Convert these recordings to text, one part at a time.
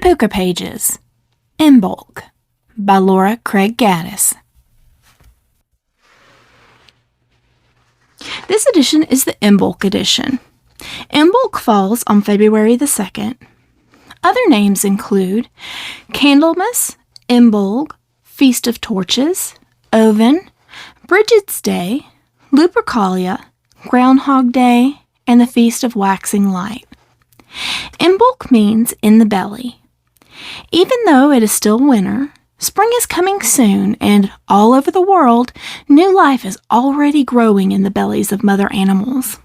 Pooka Pages, Imbolc, by Lora Craig-Gaddis. This edition is the Imbolc edition. Imbolc falls on February the 2nd. Other names include Candlemas, Imbolc, Feast of Torches, Oven, Bridget's Day, Lupercalia, Groundhog Day, and the Feast of Waxing Light. Imbolc means in the belly. Even though it is still winter, spring is coming soon, and all over the world, new life is already growing in the bellies of mother animals.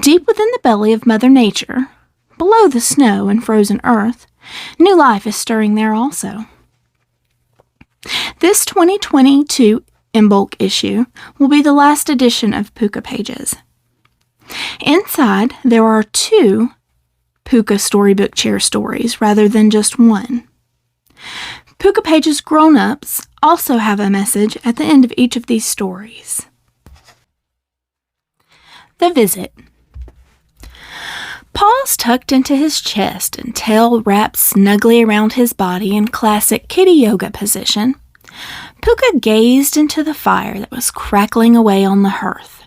Deep within the belly of Mother Nature, below the snow and frozen earth, new life is stirring there also. This 2022 Imbolc issue will be the last edition of Pooka Pages. Inside, there are 2 Pooka Storybook chair stories rather than just one. Pooka Pages grown-ups also have a message at the end of each of these stories. The Visit. Paws tucked into his chest and tail wrapped snugly around his body in classic kitty yoga position, Pooka gazed into the fire that was crackling away on the hearth.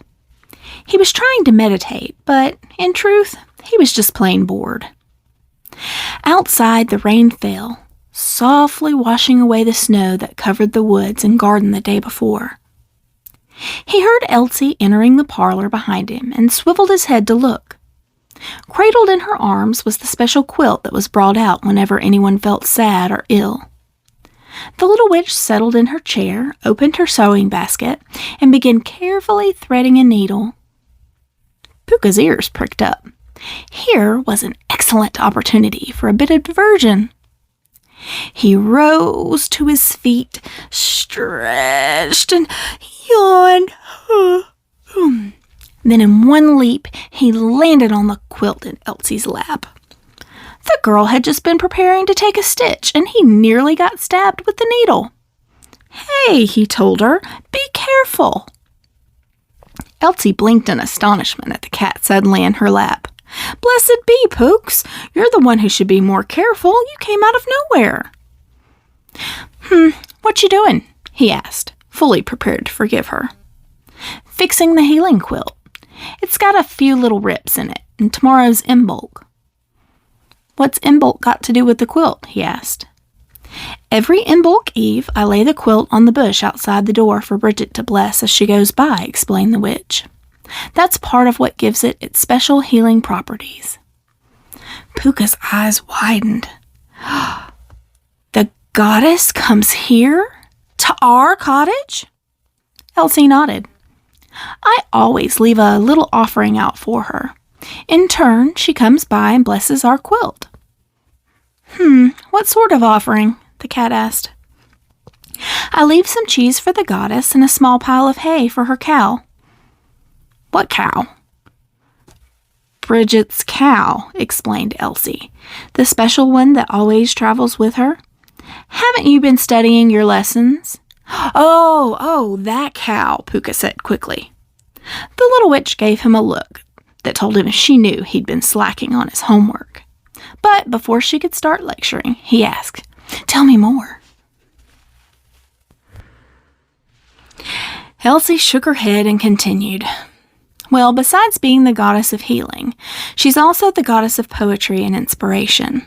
He was trying to meditate, but in truth, he was just plain bored. Outside, the rain fell, softly washing away the snow that covered the woods and garden the day before. He heard Elsie entering the parlor behind him and swiveled his head to look. Cradled in her arms was the special quilt that was brought out whenever anyone felt sad or ill. The little witch settled in her chair, opened her sewing basket, and began carefully threading a needle. Pooka's ears pricked up. Here was an excellent opportunity for a bit of diversion. He rose to his feet, stretched, and yawned. Then in one leap, he landed on the quilt in Elsie's lap. The girl had just been preparing to take a stitch, and he nearly got stabbed with the needle. "Hey," he told her, "be careful." Elsie blinked in astonishment at the cat suddenly in her lap. "Blessed be, Pooks, you're the one who should be more careful. You came out of nowhere." What you doing?" he asked, fully prepared to forgive her. "Fixing the healing quilt. It's got a few little rips in it, and tomorrow's Imbolc." "What's Imbolc got to do with the quilt?" he asked. "Every Imbolc Eve, I lay the quilt on the bush outside the door for Bridget to bless as she goes by," explained the witch. "That's part of what gives it its special healing properties." Pooka's eyes widened. "The goddess comes here? To our cottage?" Elsie nodded. "I always leave a little offering out for her. In turn, she comes by and blesses our quilt." What sort of offering?" the cat asked. "I leave some cheese for the goddess and a small pile of hay for her cow." "What cow?" "Bridget's cow," explained Elsie. "The special one that always travels with her. Haven't you been studying your lessons?" Oh, that cow," Pooka said quickly. The little witch gave him a look that told him she knew he'd been slacking on his homework. But before she could start lecturing, he asked, "Tell me more." Elsie shook her head and continued. "Well, besides being the goddess of healing, she's also the goddess of poetry and inspiration.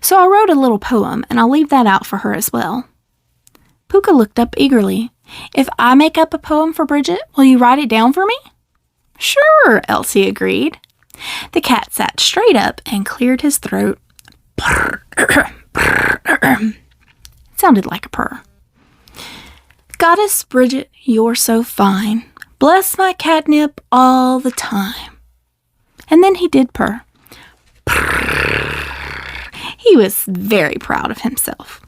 So I wrote a little poem, and I'll leave that out for her as well." Pooka looked up eagerly. "If I make up a poem for Bridget, will you write it down for me?" "Sure," Elsie agreed. The cat sat straight up and cleared his throat. It sounded like a purr. "Goddess Bridget, you're so fine. Bless my catnip all the time." And then he did purr. He was very proud of himself.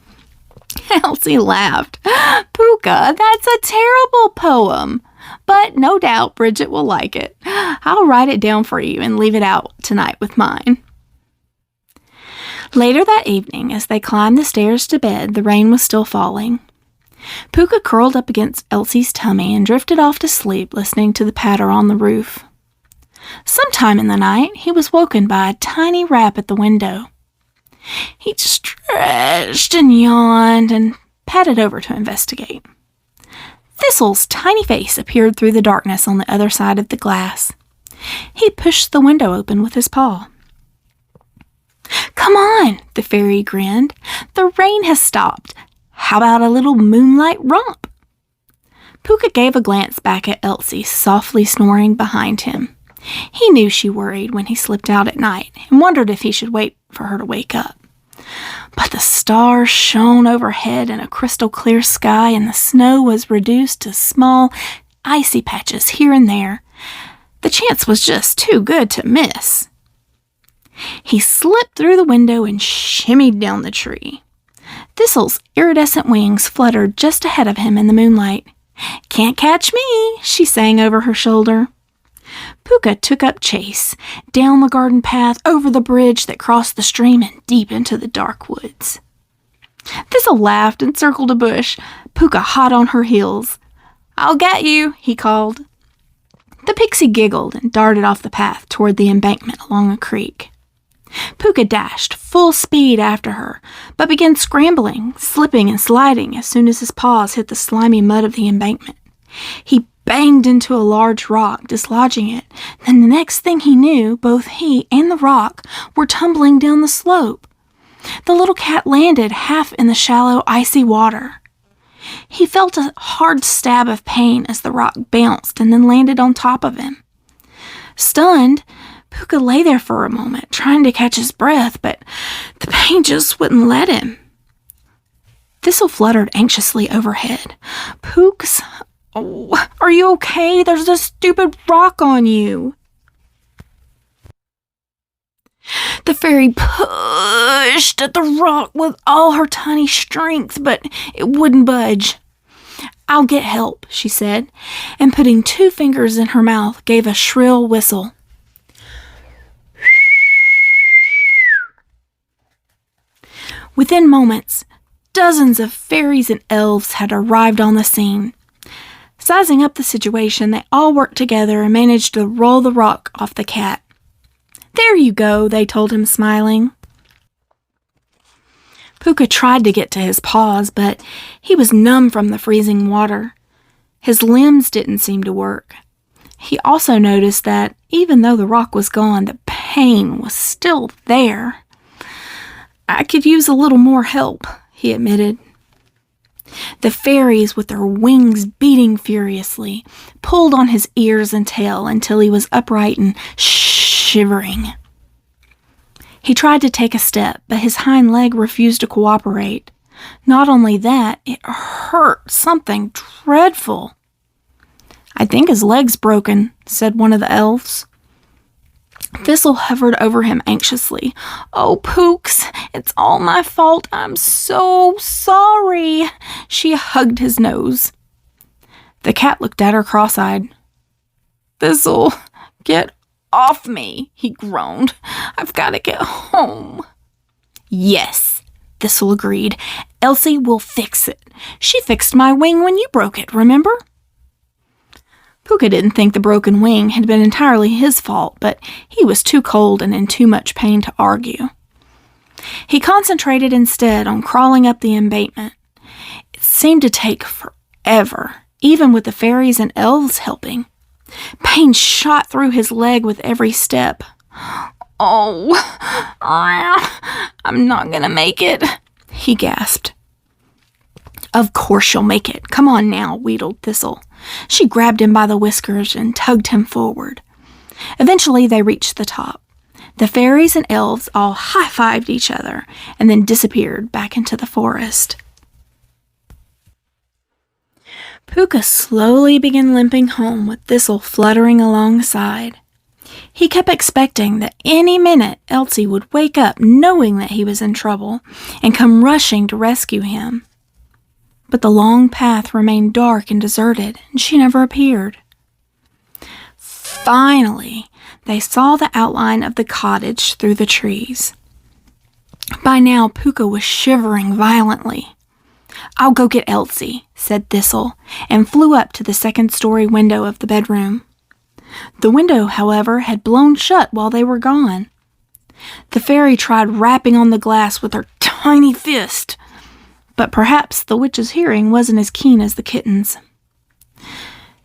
Elsie laughed. "Pooka, that's a terrible poem. But no doubt Bridget will like it. I'll write it down for you and leave it out tonight with mine." Later that evening, as they climbed the stairs to bed, the rain was still falling. Pooka curled up against Elsie's tummy and drifted off to sleep, listening to the patter on the roof. Sometime in the night, he was woken by a tiny rap at the window. He stretched and yawned and padded over to investigate. Thistle's tiny face appeared through the darkness on the other side of the glass. He pushed the window open with his paw. "Come on," the fairy grinned. "The rain has stopped. How about a little moonlight romp?" Pooka gave a glance back at Elsie, softly snoring behind him. He knew she worried when he slipped out at night and wondered if he should wait for her to wake up. But the stars shone overhead in a crystal-clear sky, and the snow was reduced to small, icy patches here and there. The chance was just too good to miss. He slipped through the window and shimmied down the tree. Thistle's iridescent wings fluttered just ahead of him in the moonlight. "Can't catch me," she sang over her shoulder. Pooka took up chase, down the garden path, over the bridge that crossed the stream, and deep into the dark woods. Thistle laughed and circled a bush, Pooka hot on her heels. "I'll get you," he called. The pixie giggled and darted off the path toward the embankment along a creek. Pooka dashed full speed after her, but began scrambling, slipping and sliding as soon as his paws hit the slimy mud of the embankment. He banged into a large rock, dislodging it. Then the next thing he knew, both he and the rock were tumbling down the slope. The little cat landed half in the shallow, icy water. He felt a hard stab of pain as the rock bounced and then landed on top of him. Stunned, Pooka lay there for a moment, trying to catch his breath, but the pain just wouldn't let him. Thistle fluttered anxiously overhead. "Pooks, oh, are you okay? There's a stupid rock on you." The fairy pushed at the rock with all her tiny strength, but it wouldn't budge. "I'll get help," she said, and putting 2 fingers in her mouth, gave a shrill whistle. Within moments, dozens of fairies and elves had arrived on the scene. Sizing up the situation, they all worked together and managed to roll the rock off the cat. "There you go," they told him, smiling. Pooka tried to get to his paws, but he was numb from the freezing water. His limbs didn't seem to work. He also noticed that, even though the rock was gone, the pain was still there. "I could use a little more help," he admitted. The fairies, with their wings beating furiously, pulled on his ears and tail until he was upright and shivering. He tried to take a step, but his hind leg refused to cooperate. Not only that, it hurt something dreadful. "I think his leg's broken," said one of the elves. Thistle hovered over him anxiously. "Oh, Pooks, it's all my fault. I'm so sorry." She hugged his nose. The cat looked at her cross-eyed. "Thistle, get off me," he groaned. "I've got to get home." "Yes," Thistle agreed. "Elsie will fix it. She fixed my wing when you broke it, remember?" Pooka didn't think the broken wing had been entirely his fault, but he was too cold and in too much pain to argue. He concentrated instead on crawling up the embankment. It seemed to take forever, even with the fairies and elves helping. Pain shot through his leg with every step. "Oh, I'm not gonna make it," he gasped. "Of course you'll make it. Come on now," wheedled Thistle. She grabbed him by the whiskers and tugged him forward. Eventually they reached the top. The fairies and elves all high-fived each other and then disappeared back into the forest. Pooka slowly began limping home with Thistle fluttering alongside. He kept expecting that any minute Elsie would wake up knowing that he was in trouble and come rushing to rescue him. But the long path remained dark and deserted, and she never appeared. Finally, they saw the outline of the cottage through the trees. By now, Pooka was shivering violently. "I'll go get Elsie," said Thistle, and flew up to the second-story window of the bedroom. The window, however, had blown shut while they were gone. The fairy tried rapping on the glass with her tiny fist, but perhaps the witch's hearing wasn't as keen as the kitten's.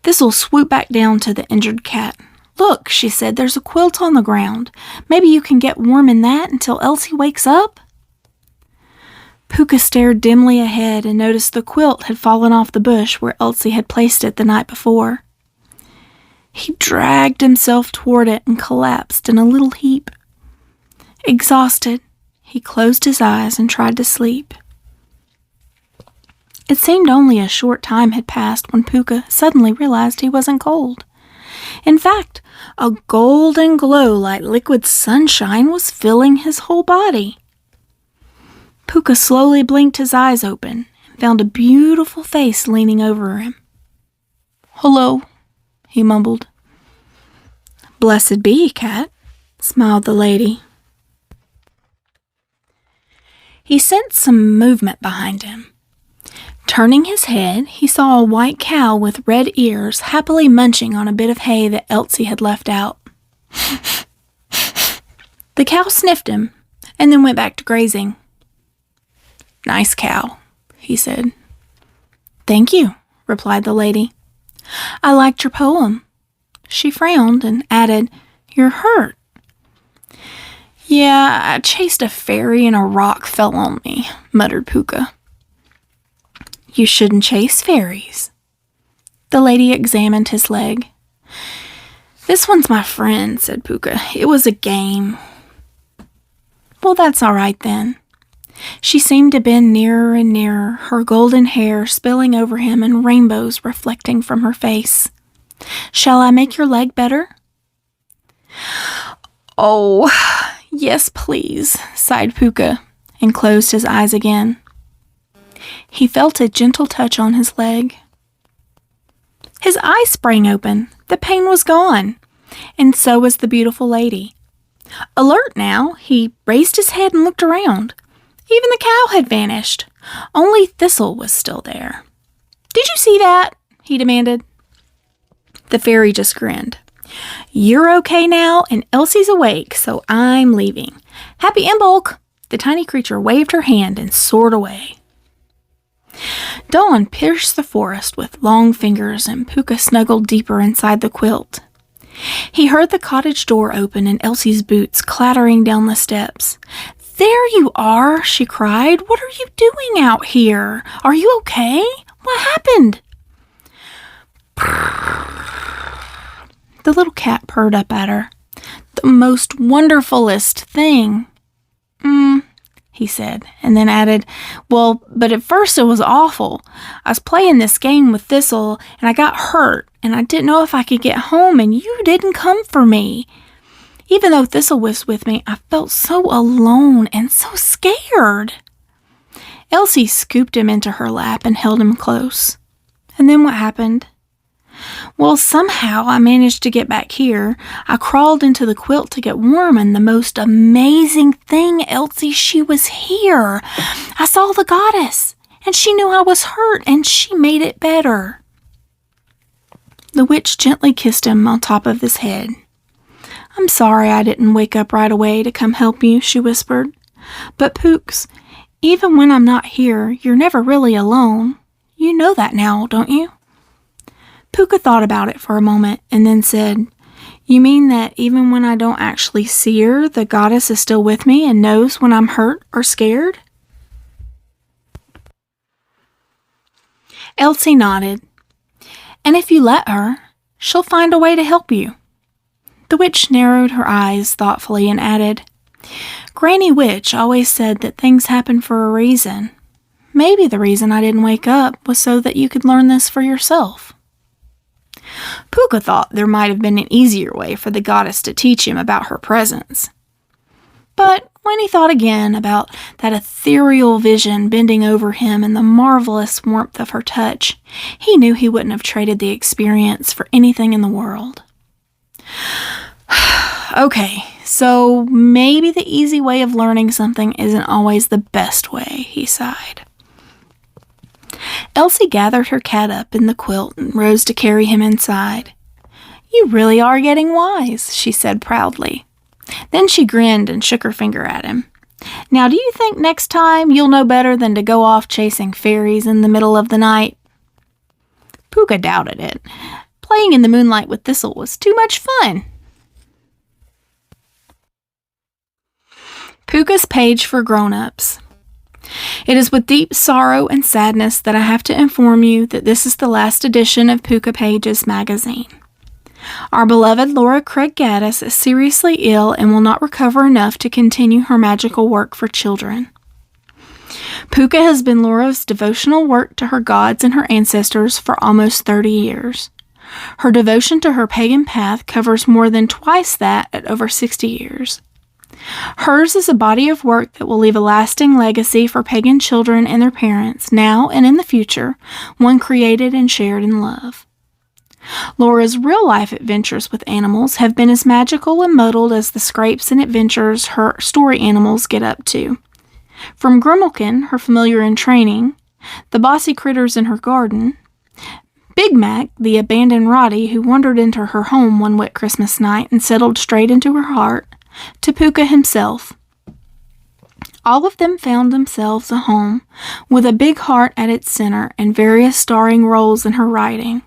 Thistle swooped back down to the injured cat. "Look," she said, "there's a quilt on the ground. Maybe you can get warm in that until Elsie wakes up?" Pooka stared dimly ahead and noticed the quilt had fallen off the bush where Elsie had placed it the night before. He dragged himself toward it and collapsed in a little heap. Exhausted, he closed his eyes and tried to sleep. It seemed only a short time had passed when Pooka suddenly realized he wasn't cold. In fact, a golden glow like liquid sunshine was filling his whole body. Pooka slowly blinked his eyes open and found a beautiful face leaning over him. "Hello," he mumbled. "Blessed be, cat," smiled the lady. He sensed some movement behind him. Turning his head, he saw a white cow with red ears happily munching on a bit of hay that Elsie had left out. The cow sniffed him and then went back to grazing. "Nice cow," he said. "Thank you," replied the lady. "I liked your poem." She frowned and added, "You're hurt." "Yeah, I chased a fairy and a rock fell on me," muttered Pooka. "You shouldn't chase fairies." The lady examined his leg. "This one's my friend," said Pooka. "It was a game." "Well, that's all right then." She seemed to bend nearer and nearer, her golden hair spilling over him and rainbows reflecting from her face. "Shall I make your leg better?" "Oh, yes, please," sighed Pooka and closed his eyes again. He felt a gentle touch on his leg. His eyes sprang open. The pain was gone, and so was the beautiful lady. Alert now, he raised his head and looked around. Even the cow had vanished. Only Thistle was still there. "Did you see that?" he demanded. The fairy just grinned. "You're okay now, and Elsie's awake, so I'm leaving. Happy Imbolc!" The tiny creature waved her hand and soared away. Dawn pierced the forest with long fingers, and Pooka snuggled deeper inside the quilt. He heard the cottage door open and Elsie's boots clattering down the steps. "There you are," she cried. "What are you doing out here? Are you okay? What happened?" The little cat purred up at her. "The most wonderfulest thing." He said, and then added, "Well, but at first it was awful. I was playing this game with Thistle, and I got hurt, and I didn't know if I could get home, and you didn't come for me. Even though Thistle was with me, I felt so alone and so scared." Elsie scooped him into her lap and held him close. "And then what happened?" "Well, somehow I managed to get back here. I crawled into the quilt to get warm, and the most amazing thing, Elsie, she was here. I saw the goddess, and she knew I was hurt, and she made it better." The witch gently kissed him on top of his head. "I'm sorry I didn't wake up right away to come help you," she whispered. "But Pooks, even when I'm not here, you're never really alone. You know that now, don't you?" Pooka thought about it for a moment and then said, "You mean that even when I don't actually see her, the goddess is still with me and knows when I'm hurt or scared?" Elsie nodded. "And if you let her, she'll find a way to help you." The witch narrowed her eyes thoughtfully and added, "Granny Witch always said that things happen for a reason. Maybe the reason I didn't wake up was so that you could learn this for yourself." Pooka thought there might have been an easier way for the goddess to teach him about her presence. But when he thought again about that ethereal vision bending over him and the marvelous warmth of her touch, he knew he wouldn't have traded the experience for anything in the world. "Okay, so maybe the easy way of learning something isn't always the best way," he sighed. Elsie gathered her cat up in the quilt and rose to carry him inside. "You really are getting wise," she said proudly. Then she grinned and shook her finger at him. Now, do you think next time you'll know better than to go off chasing fairies in the middle of the night? Pooka doubted it. Playing in the moonlight with Thistle was too much fun. Pooka's Page for Grown-Ups. It is with deep sorrow and sadness that I have to inform you that this is the last edition of Pooka Pages magazine. Our beloved Lora Craig-Gaddis is seriously ill and will not recover enough to continue her magical work for children. Pooka has been Lora's devotional work to her gods and her ancestors for almost 30 years. Her devotion to her pagan path covers more than twice that at over 60 years. Hers is a body of work that will leave a lasting legacy for pagan children and their parents, now and in the future, one created and shared in love. Lora's real-life adventures with animals have been as magical and muddled as the scrapes and adventures her story animals get up to. From Grimalkin, her familiar in training, the bossy critters in her garden, Big Mac, the abandoned Roddy who wandered into her home one wet Christmas night and settled straight into her heart, to Pooka himself. All of them found themselves a home, with a big heart at its center and various starring roles in her writing.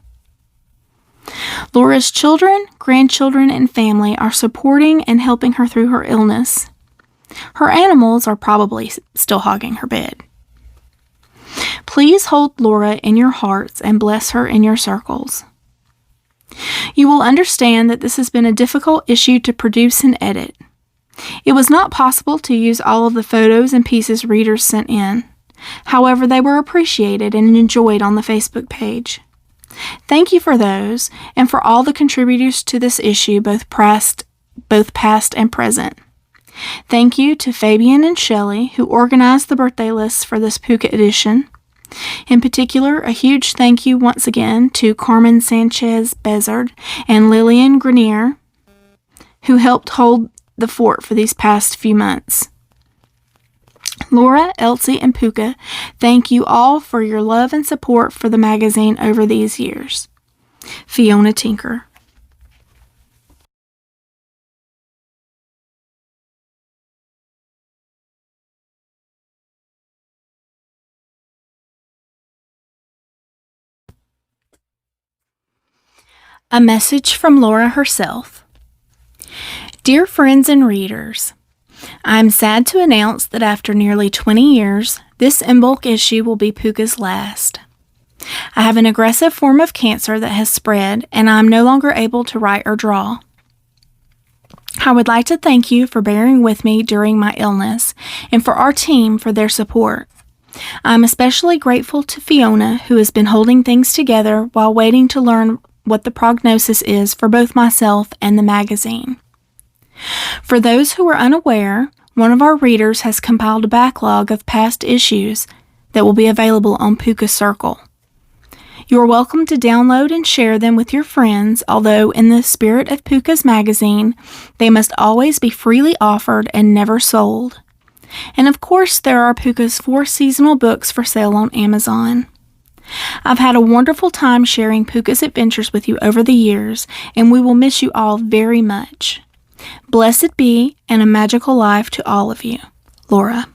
Lora's children, grandchildren, and family are supporting and helping her through her illness. Her animals are probably still hogging her bed. Please hold Lora in your hearts and bless her in your circles. You will understand that this has been a difficult issue to produce and edit. It was not possible to use all of the photos and pieces readers sent in. However, they were appreciated and enjoyed on the Facebook page. Thank you for those, and for all the contributors to this issue, both past and present. Thank you to Fabian and Shelley, who organized the birthday lists for this Pooka edition. In particular, a huge thank you once again to Carmen Sanchez-Bezard and Lillian Grenier, who helped hold the fort for these past few months. Lora, Elsie, and Pooka, thank you all for your love and support for the magazine over these years. Fiona Tinker. A message from Lora herself. Dear friends and readers, I am sad to announce that after nearly 20 years, this Imbolc issue will be Pooka's last. I have an aggressive form of cancer that has spread, and I am no longer able to write or draw. I would like to thank you for bearing with me during my illness, and for our team for their support. I am especially grateful to Fiona, who has been holding things together while waiting to learn what the prognosis is for both myself and the magazine. For those who are unaware, one of our readers has compiled a backlog of past issues that will be available on Pooka Circle. You are welcome to download and share them with your friends, although in the spirit of Pooka's magazine, they must always be freely offered and never sold. And of course, there are Pooka's 4 seasonal books for sale on Amazon. I've had a wonderful time sharing Pooka's adventures with you over the years, and we will miss you all very much. Blessed be and a magical life to all of you. Lora.